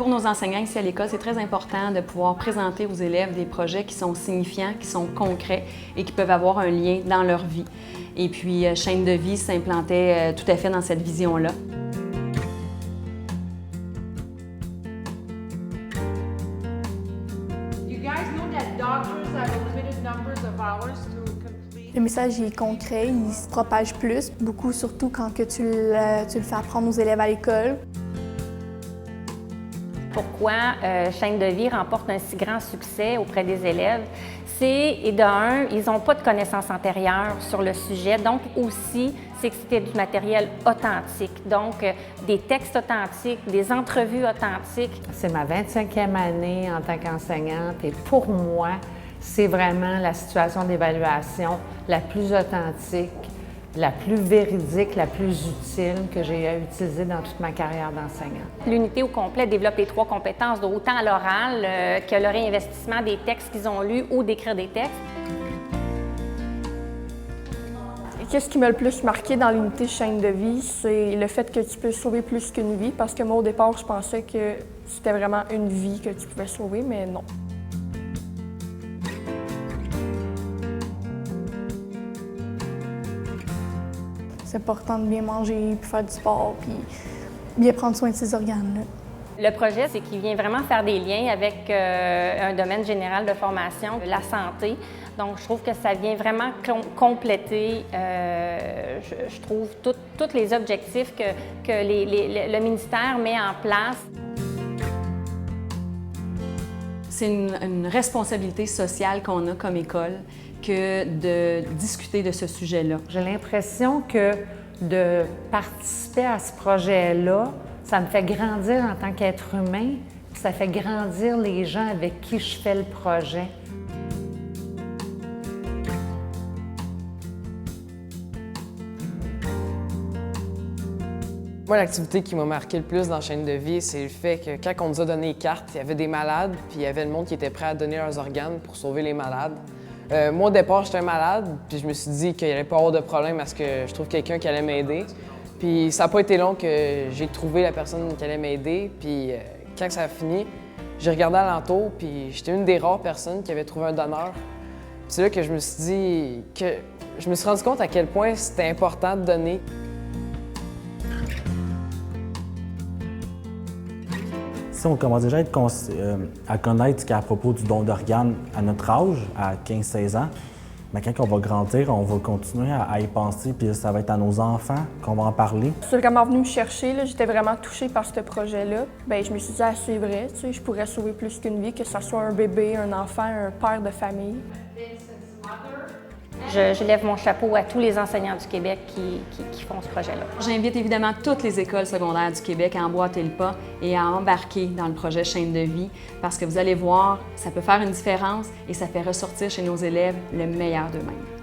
Pour nos enseignants ici à l'école, c'est très important de pouvoir présenter aux élèves des projets qui sont signifiants, qui sont concrets et qui peuvent avoir un lien dans leur vie. Et puis, Chaîne de vie s'implantait tout à fait dans cette vision-là. Le message est concret, il se propage plus, beaucoup surtout quand que tu le fais apprendre aux élèves à l'école. Pourquoi Chaîne de vie remporte un si grand succès auprès des élèves? Et d'un, ils n'ont pas de connaissances antérieures sur le sujet, donc aussi, c'est que c'était du matériel authentique, donc des textes authentiques, des entrevues authentiques. C'est ma 25e année en tant qu'enseignante et pour moi, c'est vraiment la situation d'évaluation la plus authentique, la plus véridique, la plus utile que j'ai utilisée dans toute ma carrière d'enseignante. L'unité au complet développe les 3 compétences, autant à l'oral que le réinvestissement des textes qu'ils ont lus ou d'écrire des textes. Qu'est-ce qui m'a le plus marqué dans l'unité Chaîne de vie, c'est le fait que tu peux sauver plus qu'une vie, parce que moi, au départ, je pensais que c'était vraiment une vie que tu pouvais sauver, mais non. C'est important de bien manger, puis faire du sport, puis bien prendre soin de ses organes. Le projet, c'est qu'il vient vraiment faire des liens avec un domaine général de formation, la santé. Donc, je trouve que ça vient vraiment compléter, je trouve, tous les objectifs que le ministère met en place. C'est une responsabilité sociale qu'on a comme école que de discuter de ce sujet-là. J'ai l'impression que de participer à ce projet-là, ça me fait grandir en tant qu'être humain, puis ça fait grandir les gens avec qui je fais le projet. Moi, l'activité qui m'a marqué le plus dans Chaîne de vie, c'est le fait que quand on nous a donné les cartes, il y avait des malades, puis il y avait le monde qui était prêt à donner leurs organes pour sauver les malades. Moi, au départ, j'étais malade, puis je me suis dit qu'il n'y allait pas avoir de problème à ce que je trouve quelqu'un qui allait m'aider. Puis ça n'a pas été long que j'ai trouvé la personne qui allait m'aider, puis quand ça a fini, j'ai regardé alentour, puis j'étais une des rares personnes qui avait trouvé un donneur. C'est là que je me suis dit que je me suis rendu compte à quel point c'était important de donner. Si on commence déjà à connaître ce qu'il y a à propos du don d'organes à notre âge, à 15-16 ans, mais quand on va grandir, on va continuer à y penser, puis ça va être à nos enfants qu'on va en parler. C'est vraiment venu me chercher, j'étais vraiment touchée par ce projet-là. Bien, je me suis dit, ah, c'est vrai, je pourrais sauver plus qu'une vie, que ce soit un bébé, un enfant, un père de famille. Je lève mon chapeau à tous les enseignants du Québec qui font ce projet-là. J'invite évidemment toutes les écoles secondaires du Québec à emboîter le pas et à embarquer dans le projet Chaîne de vie parce que vous allez voir, ça peut faire une différence et ça fait ressortir chez nos élèves le meilleur d'eux-mêmes.